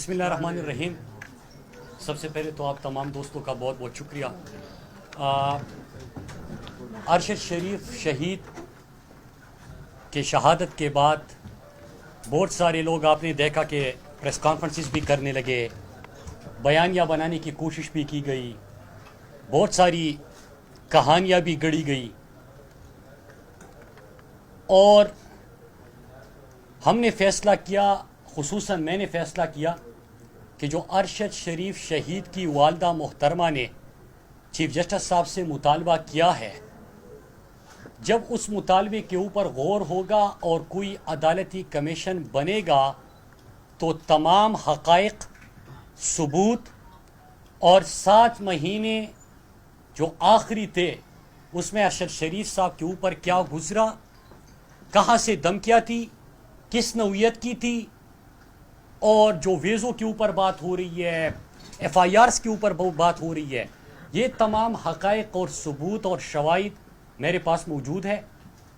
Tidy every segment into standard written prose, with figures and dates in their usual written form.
بسم اللہ الرحمن الرحیم. سب سے پہلے تو آپ تمام دوستوں کا بہت بہت شکریہ. ارشد شریف شہید کے شہادت کے بعد بہت سارے لوگ آپ نے دیکھا کہ پریس کانفرنسز بھی کرنے لگے, بیانیہ بنانے کی کوشش بھی کی گئی, بہت ساری کہانیاں بھی گڑھی گئی, اور ہم نے فیصلہ کیا, خصوصاً میں نے فیصلہ کیا کہ جو ارشد شریف شہید کی والدہ محترمہ نے چیف جسٹس صاحب سے مطالبہ کیا ہے, جب اس مطالبے کے اوپر غور ہوگا اور کوئی عدالتی کمیشن بنے گا تو تمام حقائق, ثبوت اور 7 مہینے جو آخری تھے اس میں ارشد شریف صاحب کے اوپر کیا گزرا, کہاں سے دھمکیاں تھی, کس نوعیت کی تھی, اور جو ویزوں کے اوپر بات ہو رہی ہے, ایف آئی آرز کے اوپر بات ہو رہی ہے, یہ تمام حقائق اور ثبوت اور شواہد میرے پاس موجود ہے.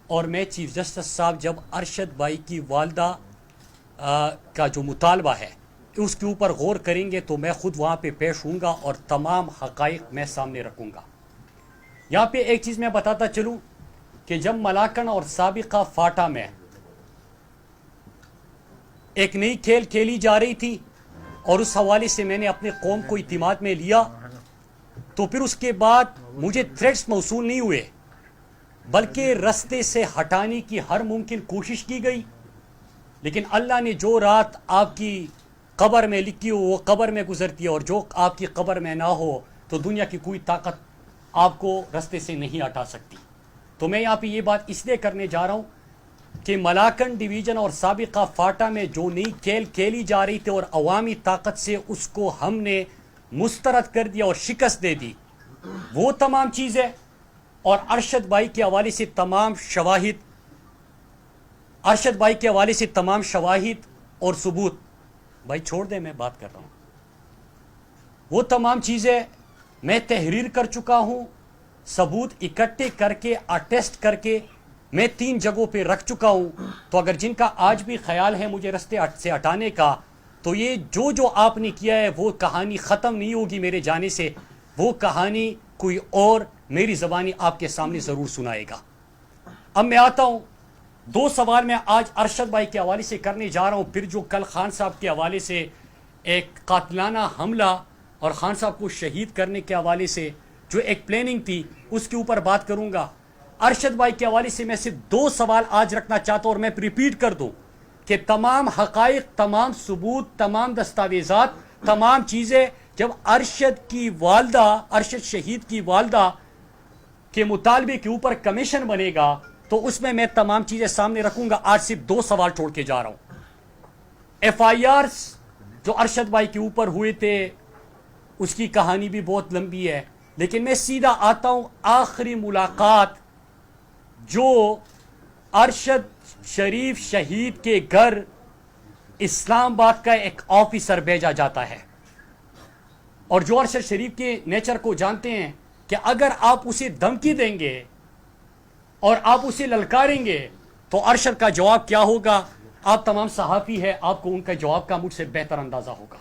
اور میں چیف جسٹس صاحب جب ارشد بھائی کی والدہ کا جو مطالبہ ہے اس کے اوپر غور کریں گے تو میں خود وہاں پہ پیش ہوں گا اور تمام حقائق میں سامنے رکھوں گا. یہاں پہ ایک چیز میں بتاتا چلوں کہ جب ملاکن اور سابقہ فاٹا میں ایک نئی کھیل کھیلی جا رہی تھی اور اس حوالے سے میں نے اپنے قوم کو اعتماد میں لیا, تو پھر اس کے بعد مجھے تھریٹس موصول نہیں ہوئے بلکہ رستے سے ہٹانے کی ہر ممکن کوشش کی گئی. لیکن اللہ نے جو رات آپ کی قبر میں لکھی ہو وہ قبر میں گزرتی ہے, اور جو آپ کی قبر میں نہ ہو تو دنیا کی کوئی طاقت آپ کو رستے سے نہیں ہٹا سکتی. تو میں یہاں پہ یہ بات اس لیے کرنے جا رہا ہوں کہ ملاکن ڈویژن اور سابقہ فاٹا میں جو نئی کھیل کھیلی جا رہی تھی اور عوامی طاقت سے اس کو ہم نے مسترد کر دیا اور شکست دے دی, وہ تمام چیزیں اور ارشد بھائی کے حوالے سے تمام شواہد, ارشد بھائی کے حوالے سے تمام شواہد اور ثبوت, بھائی چھوڑ دیں میں بات کر رہا ہوں, وہ تمام چیزیں میں تحریر کر چکا ہوں, ثبوت اکٹھے کر کے اٹیسٹ کر کے میں 3 جگہوں پہ رکھ چکا ہوں. تو اگر جن کا آج بھی خیال ہے مجھے رستے سے ہٹانے کا, تو یہ جو آپ نے کیا ہے وہ کہانی ختم نہیں ہوگی میرے جانے سے, وہ کہانی کوئی اور میری زبانی آپ کے سامنے ضرور سنائے گا. اب میں آتا ہوں, 2 سوال میں آج ارشد بھائی کے حوالے سے کرنے جا رہا ہوں, پھر جو کل خان صاحب کے حوالے سے ایک قاتلانہ حملہ اور خان صاحب کو شہید کرنے کے حوالے سے جو ایک پلاننگ تھی اس کے اوپر بات کروں گا. ارشد بھائی کے حوالے سے میں صرف 2 سوال آج رکھنا چاہتا ہوں, اور میں ریپیٹ کر دوں کہ تمام حقائق, تمام ثبوت, تمام دستاویزات, تمام چیزیں جب ارشد کی والدہ, ارشد شہید کی والدہ کے مطالبے کے اوپر کمیشن بنے گا تو اس میں تمام چیزیں سامنے رکھوں گا. آج صرف 2 سوال چھوڑ کے جا رہا ہوں. ایف آئی آرز جو ارشد بھائی کے اوپر ہوئے تھے اس کی کہانی بھی بہت لمبی ہے, لیکن میں سیدھا آتا ہوں. آخری ملاقات جو ارشد شریف شہید کے گھر اسلام آباد کا ایک آفیسر بھیجا جاتا ہے, اور جو ارشد شریف کے نیچر کو جانتے ہیں کہ اگر آپ اسے دھمکی دیں گے اور آپ اسے للکاریں گے تو ارشد کا جواب کیا ہوگا, آپ تمام صحافی ہیں, آپ کو ان کا جواب کا مجھ سے بہتر اندازہ ہوگا.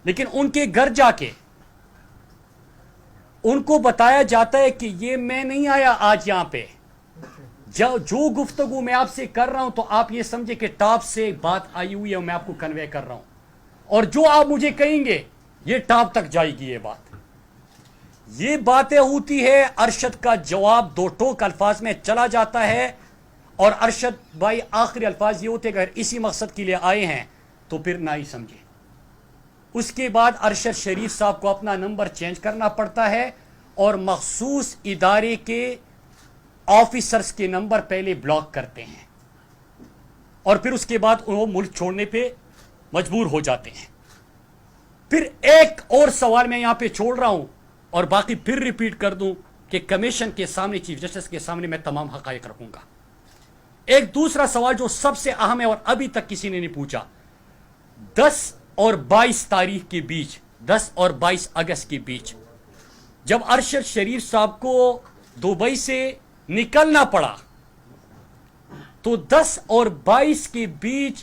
لیکن ان کے گھر جا کے ان کو بتایا جاتا ہے کہ یہ میں نہیں آیا آج یہاں پہ, جو گفتگو میں آپ سے کر رہا ہوں تو آپ یہ سمجھے کہ ٹاپ سے بات آئی ہوئی ہے اور میں آپ کو کنوے کر رہا ہوں, اور جو آپ مجھے کہیں گے یہ ٹاپ تک جائے گی. یہ باتیں ہوتی ہے, ارشد کا جواب 2 ٹوک الفاظ میں چلا جاتا ہے, اور ارشد بھائی آخری الفاظ یہ ہوتے اگر اسی مقصد کے لیے آئے ہیں تو پھر نہ ہی سمجھے. اس کے بعد ارشد شریف صاحب کو اپنا نمبر چینج کرنا پڑتا ہے اور مخصوص ادارے کے آفیسرز کے نمبر پہلے بلاک کرتے ہیں, اور پھر اس کے بعد وہ ملک چھوڑنے پہ مجبور ہو جاتے ہیں. پھر ایک اور سوال میں یہاں پہ چھوڑ رہا ہوں اور باقی پھر ریپیٹ کر دوں کہ کمیشن کے سامنے, چیف جسٹس کے سامنے میں تمام حقائق رکھوں گا. ایک دوسرا سوال جو سب سے اہم ہے اور ابھی تک کسی نے نہیں پوچھا, 10 اور 22 تاریخ کے بیچ, 10 اور 22 اگست کے بیچ جب ارشد شریف صاحب کو دبئی سے نکلنا پڑا تو 10 اور 22 کے بیچ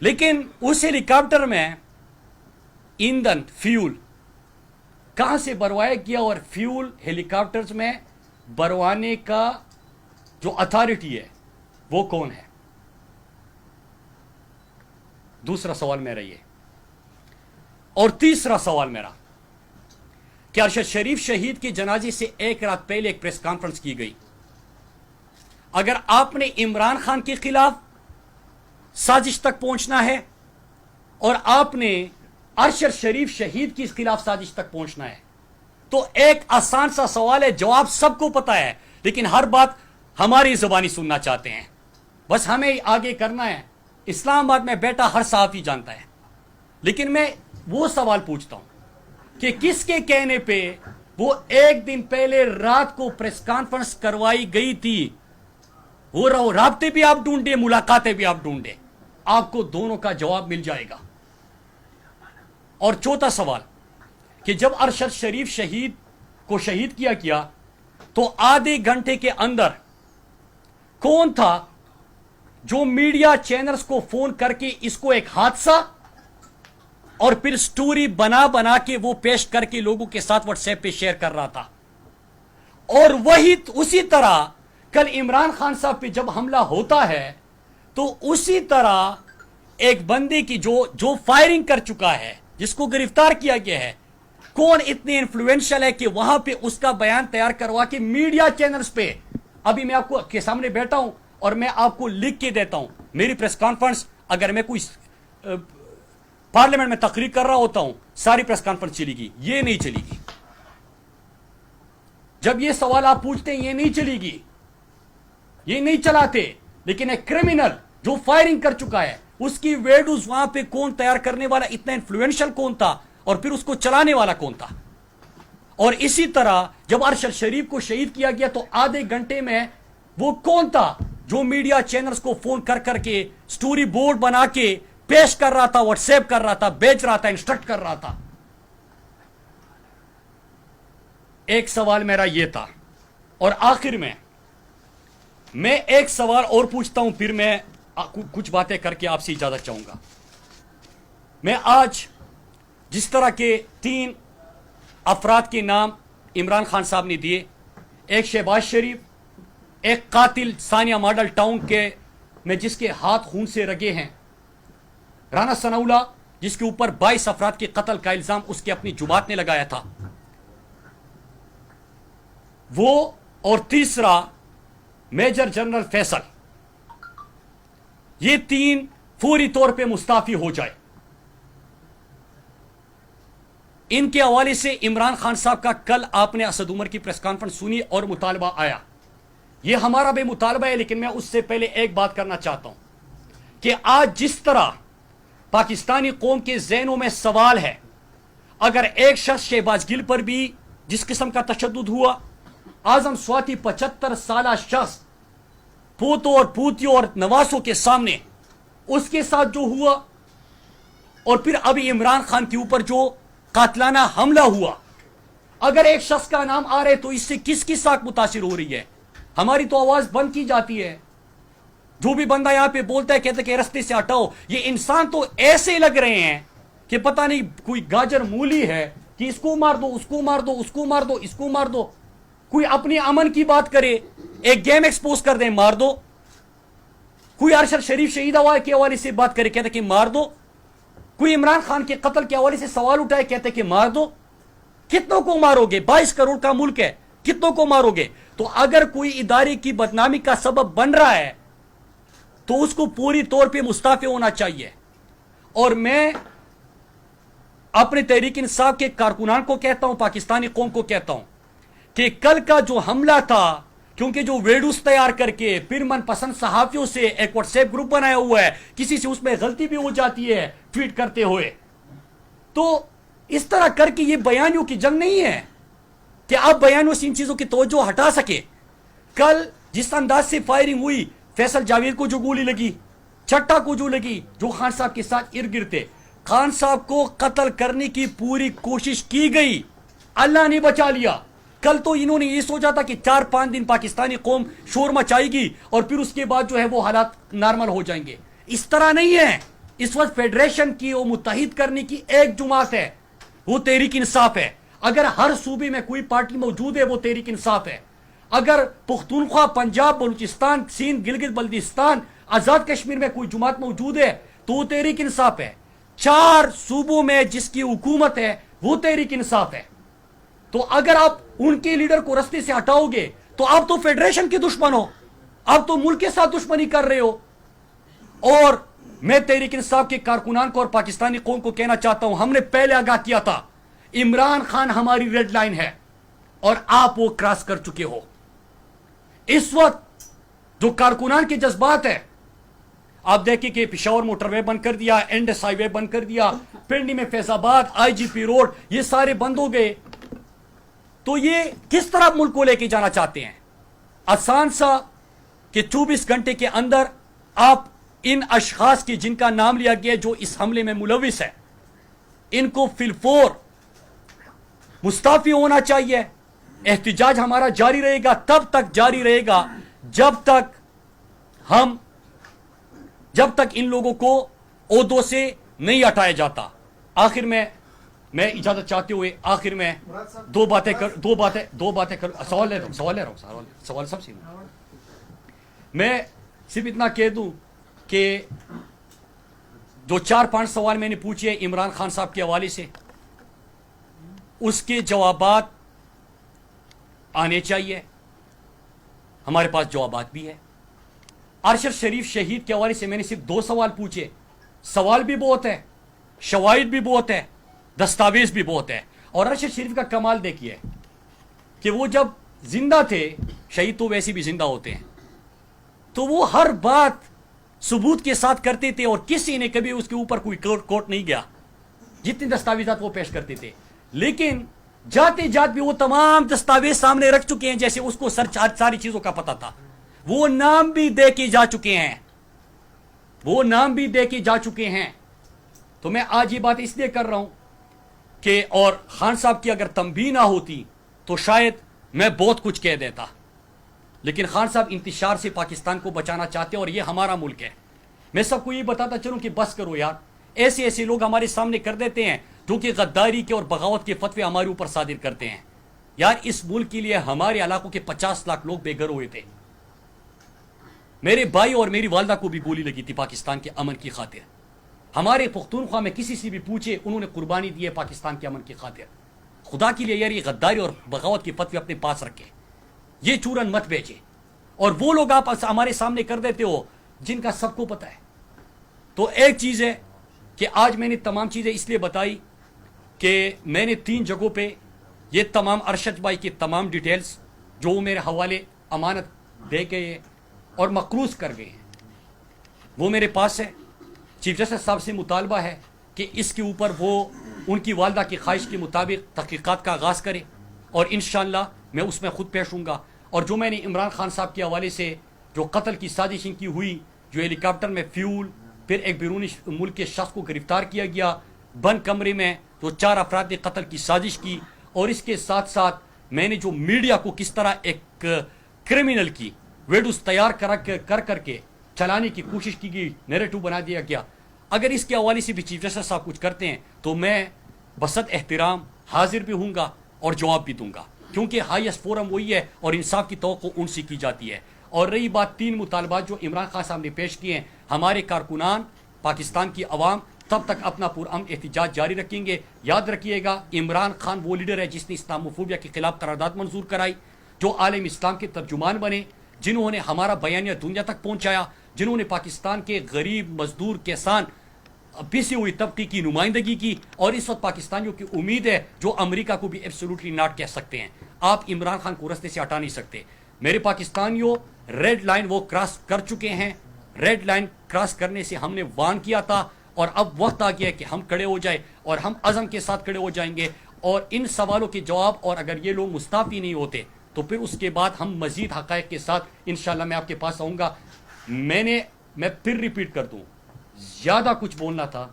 لیکن اس ہیلی کاپٹر میں ایندھن فیول کہاں سے بھروایا گیا اور فیول ہیلی کاپٹرز میں بھروانے کا جو اتھارٹی ہے وہ کون ہے؟ دوسرا سوال میرا یہ. اور تیسرا سوال میرا کہ ارشد شریف شہید کے جنازے سے ایک رات پہلے ایک پریس کانفرنس کی گئی. اگر آپ نے عمران خان کے خلاف سازش تک پہنچنا ہے اور آپ نے ارشد شریف شہید کے خلاف سازش تک پہنچنا ہے تو ایک آسان سا سوال ہے، جواب سب کو پتا ہے، لیکن ہر بات ہماری زبانی سننا چاہتے ہیں. بس ہمیں آگے کرنا ہے. اسلام آباد میں بیٹا ہر صحافی جانتا ہے. لیکن میں وہ سوال پوچھتا ہوں کہ کس کے کہنے پہ وہ ایک دن پہلے رات کو پریس کانفرنس کروائی گئی تھی؟ وہ رابطے بھی آپ ڈھونڈے، ملاقاتیں بھی آپ ڈھونڈے، آپ کو دونوں کا جواب مل جائے گا. اور چوتھا سوال کہ جب ارشد شریف شہید کو شہید کیا گیا تو آدھے گھنٹے کے اندر کون تھا جو میڈیا چینلز کو فون کر کے اس کو ایک حادثہ اور پھر سٹوری بنا بنا کے وہ پیش کر کے لوگوں کے ساتھ واٹس ایپ پہ شیئر کر رہا تھا؟ اور وہی اسی طرح کل عمران خان صاحب پہ جب حملہ ہوتا ہے تو اسی طرح ایک بندے کی جو فائرنگ کر چکا ہے، جس کو گرفتار کیا گیا ہے، کون اتنے انفلوئنشل ہے کہ وہاں پہ اس کا بیان تیار کروا کے میڈیا چینلز پہ، ابھی میں آپ کو کے سامنے بیٹھا ہوں اور میں آپ کو لکھ کے دیتا ہوں، میری پریس کانفرنس اگر میں کوئی پارلیمنٹ میں تقریر کر رہا ہوتا ہوں، ساری پریس کانفرنس چلی گی، یہ نہیں چلی گی. جب یہ سوال آپ پوچھتے ہیں، یہ نہیں چلی گی، یہ نہیں چلاتے. لیکن ایک کرمینل جو فائرنگ کر چکا ہے، اس کی ویڈیوز وہاں پہ کون تیار کرنے والا، اتنا انفلوئنشل کون تھا اور پھر اس کو چلانے والا کون تھا؟ اور اسی طرح جب ارشد شریف کو شہید کیا گیا تو آدھے گھنٹے میں وہ کون تھا جو میڈیا چینلز کو فون کر کر کے سٹوری بورڈ بنا کے پیش کر رہا تھا، واٹس ایپ کر رہا تھا، بیچ رہا تھا، انسٹرکٹ کر رہا تھا؟ ایک سوال میرا یہ تھا. اور آخر میں ایک سوال اور پوچھتا ہوں، پھر میں کچھ باتیں کر کے آپ سے اجازت چاہوں گا. میں آج جس طرح کے 3 افراد کے نام عمران خان صاحب نے دیے، ایک شہباز شریف، ایک قاتل ثانیہ ماڈل ٹاؤن کے میں جس کے ہاتھ خون سے رگے ہیں، رانا ثناءاللہ جس کے اوپر 22 افراد کے قتل کا الزام اس کے اپنی جماعت نے لگایا تھا، وہ، اور تیسرا میجر جنرل فیصل، یہ 3 فوری طور پہ مستعفی ہو جائے. ان کے حوالے سے عمران خان صاحب کا کل آپ نے اسد عمر کی پریس کانفرنس سنی اور مطالبہ آیا. یہ ہمارا بھی مطالبہ ہے، لیکن میں اس سے پہلے ایک بات کرنا چاہتا ہوں کہ آج جس طرح پاکستانی قوم کے ذہنوں میں سوال ہے، اگر ایک شخص شہباز گل پر بھی جس قسم کا تشدد ہوا، اعظم سواتی 75 سالہ شخص پوتوں اور پوتیوں اور نواسوں کے سامنے اس کے ساتھ جو ہوا، اور پھر ابھی عمران خان کے اوپر جو قاتلانہ حملہ ہوا، اگر ایک شخص کا نام آ رہے تو اس سے کس کی ساکھ متاثر ہو رہی ہے؟ ہماری تو آواز بند کی جاتی ہے. جو بھی بندہ یہاں پہ بولتا ہے کہتے کہ رستے سے ہٹاؤ. یہ انسان تو ایسے لگ رہے ہیں کہ پتہ نہیں کوئی گاجر مولی ہے کہ اس کو مار دو، اس کو مار دو، اس کو مار دو، اس کو مار دو. کوئی اپنی امن کی بات کرے، ایک گیم ایکسپوز کر دیں، مار دو. کوئی ارشد شریف شہید کے حوالے سے بات کرے، کہتے کہ مار دو. کوئی عمران خان کے قتل کے حوالے سے سوال اٹھائے، کہتے کہ مار دو. کتنوں کو مارو گے؟ 22 کروڑ کا ملک ہے، کتنوں کو مارو گے؟ تو اگر کوئی ادارے کی بدنامی کا سبب بن رہا ہے تو اس کو پوری طور پہ مستعفی ہونا چاہیے. اور میں اپنے تحریک انصاف کے کارکنان کو کہتا ہوں، پاکستانی قوم کو کہتا ہوں کہ کل کا جو حملہ تھا، کیونکہ جو ویڈیوز تیار کر کے پھر من پسند صحافیوں سے ایک واٹس ایپ گروپ بنایا ہوا ہے، کسی سے اس میں غلطی بھی ہو جاتی ہے ٹویٹ کرتے ہوئے، تو اس طرح کر کے یہ بیانیوں کی جنگ نہیں ہے کہ آپ بیانیوں سے ان چیزوں کی توجہ ہٹا سکے. کل جس انداز سے فائرنگ ہوئی، فیصل جاوید کو جو گولی لگی، چٹا کو جو لگی، جو خان صاحب کے ساتھ ارد گرد تھے، خان صاحب کو قتل کرنے کی پوری کوشش کی گئی، اللہ نے بچا لیا. کل تو انہوں نے یہ سوچا تھا کہ 4-5 دن پاکستانی قوم شور مچائے گی اور پھر اس کے بعد جو ہے وہ حالات نارمل ہو جائیں گے. اس طرح نہیں ہے، اس وقت فیڈریشن کی وہ متحد کرنے کی ایک جماعت ہے، وہ تحریک انصاف ہے. اگر ہر صوبے میں کوئی پارٹی موجود ہے وہ تحریک انصاف ہے. اگر پختونخوا، پنجاب، بلوچستان، سندھ، گلگت بلتستان، آزاد کشمیر میں کوئی جماعت موجود ہے تو وہ تحریک انصاف ہے. 4 صوبوں میں جس کی حکومت ہے وہ تحریک انصاف ہے. تو اگر آپ ان کے لیڈر کو رستے سے ہٹاؤ گے تو آپ تو فیڈریشن کے دشمن ہو، آپ تو ملک کے ساتھ دشمنی کر رہے ہو. اور میں تحریک انصاف کے کارکنان کو اور پاکستانی قوم کو کہنا چاہتا ہوں، ہم نے پہلے آگاہ کیا تھا عمران خان ہماری ریڈ لائن ہے اور آپ وہ کراس کر چکے ہو. اس وقت جو کارکنان کے جذبات ہیں، آپ دیکھیں کہ پشاور موٹر وے بند کر دیا، انڈس ہائی وے بند کر دیا، پنڈی میں فیض آباد، آئی جی پی روڈ، یہ سارے بند ہو گئے. تو یہ کس طرح ملک کو لے کے جانا چاہتے ہیں؟ آسان سا کہ 24 گھنٹے کے اندر آپ ان اشخاص کی جن کا نام لیا گیا جو اس حملے میں ملوث ہے، ان کو فی الفور مستعفی ہونا چاہیے. احتجاج ہمارا جاری رہے گا، تب تک جاری رہے گا جب تک ان لوگوں کو عہدوں سے نہیں ہٹایا جاتا. آخر میں اجازت چاہتے ہوئے آخر میں دو باتیں کر سوال لے رہا ہوں سوال سب سے میں صرف اتنا کہہ دوں کہ جو 4-5 سوال میں نے پوچھے عمران خان صاحب کے حوالے سے، اس کے جوابات آنے چاہیے. ہمارے پاس جوابات بھی ہے. ارشد شریف شہید کے حوالے سے میں نے صرف 2 سوال پوچھے. سوال بھی بہت ہے، شواہد بھی بہت ہے، دستاویز بھی بہت ہے. اور ارشد شریف کا کمال دیکھیے کہ وہ جب زندہ تھے، شہید تو ویسے بھی زندہ ہوتے ہیں، تو وہ ہر بات ثبوت کے ساتھ کرتے تھے اور کسی نے کبھی اس کے اوپر کوئی کوٹ نہیں گیا. جتنے دستاویزات وہ پیش کرتے تھے، لیکن جاتے جات بھی وہ تمام دستاویز سامنے رکھ چکے ہیں جیسے اس کو ساری چیزوں کا پتا تھا. وہ نام بھی دے کے جا چکے ہیں. تو میں آج یہ بات اس لیے کر رہا ہوں کہ اور خان صاحب کی اگر تنبیہ نہ ہوتی تو شاید میں بہت کچھ کہہ دیتا، لیکن خان صاحب انتشار سے پاکستان کو بچانا چاہتے ہیں اور یہ ہمارا ملک ہے. میں سب کو یہ بتاتا چلوں کہ بس کرو یار، ایسے لوگ ہمارے سامنے کر دیتے ہیں جو کہ غداری کے اور بغاوت کے فتوے ہمارے اوپر صادر کرتے ہیں. یار اس ملک کے لیے ہمارے علاقوں کے 50 لاکھ لوگ بے گھر ہوئے تھے. میرے بھائی اور میری والدہ کو بھی گولی لگی تھی پاکستان کے امن کی خاطر. ہمارے پختونخوا میں کسی سے بھی پوچھے، انہوں نے قربانی دی ہے پاکستان کے امن کی خاطر. خدا کے لیے یار یہ غداری اور بغاوت کے فتوے اپنے پاس رکھے، یہ چورن مت بیچے. اور وہ لوگ آپ ہمارے سامنے کر دیتے ہو جن کا سب کو پتا ہے. تو ایک چیز ہے کہ آج میں نے تمام چیزیں اس لیے بتائی کہ میں نے 3 جگہوں پہ یہ تمام ارشد بھائی کی تمام ڈیٹیلز جو وہ میرے حوالے امانت دے گئے اور مقروض کر گئے ہیں وہ میرے پاس ہے. چیف جسٹس صاحب سے مطالبہ ہے کہ اس کے اوپر وہ ان کی والدہ کی خواہش کے مطابق تحقیقات کا آغاز کرے اور انشاءاللہ میں اس میں خود پیش ہوں گا. اور جو میں نے عمران خان صاحب کے حوالے سے جو قتل کی سازش کی ہوئی، جو ہیلی کاپٹر میں فیول، پھر ایک بیرونی ملک کے شخص کو گرفتار کیا گیا، بند کمرے میں جو 4 افراد نے قتل کی سازش کی، اور اس کے ساتھ ساتھ میں نے جو میڈیا کو کس طرح ایک کرمنل کی ویڈیوز تیار کر کے چلانے کی کوشش کی گئی، نیریٹو بنا دیا گیا. اگر اس کے حوالے سے بھی چیف جسٹس صاحب کچھ کرتے ہیں تو میں بسط احترام حاضر بھی ہوں گا اور جواب بھی دوں گا، کیونکہ ہائیسٹ فورم وہی ہے اور انصاف کی توقع ان سے کی جاتی ہے. اور رہی بات 3 مطالبات جو عمران خان صاحب نے پیش کیے ہیں، ہمارے کارکنان، پاکستان کی عوام تب تک اپنا پرامن احتجاج جاری رکھیں گے. یاد رکھیے گا عمران خان وہ لیڈر ہے جس نے اسلاموفوبیا کے خلاف قرارداد منظور کرائی، جو عالم اسلام کے ترجمان بنے، جنہوں نے ہمارا بیانیہ دنیا تک پہنچایا، جنہوں نے پاکستان کے غریب، مزدور، کسان، پیسی ہوئی طبقے کی نمائندگی کی. اور اس وقت پاکستانیوں کی امید ہے جو امریکہ کو بھی ایبسولوٹلی ناٹ کہہ سکتے ہیں. آپ عمران خان کو رستے سے ہٹا نہیں سکتے. میرے پاکستانیوں ریڈ لائن وہ کراس کر چکے ہیں. ریڈ لائن کراس کرنے سے ہم نے وارن کیا تھا اور اب وقت آ گیا ہے کہ ہم کھڑے ہو جائیں اور ہم عزم کے ساتھ کھڑے ہو جائیں گے. اور ان سوالوں کے جواب، اور اگر یہ لوگ مستعفی نہیں ہوتے تو پھر اس کے بعد ہم مزید حقائق کے ساتھ انشاءاللہ میں آپ کے پاس آؤں گا. میں پھر ریپیٹ کر دوں، زیادہ کچھ بولنا تھا،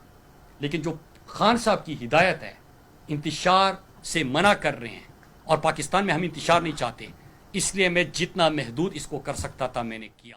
لیکن جو خان صاحب کی ہدایت ہے انتشار سے منع کر رہے ہیں اور پاکستان میں ہم انتشار نہیں چاہتے، اس لیے میں جتنا محدود اس کو کر سکتا تھا میں نے کیا.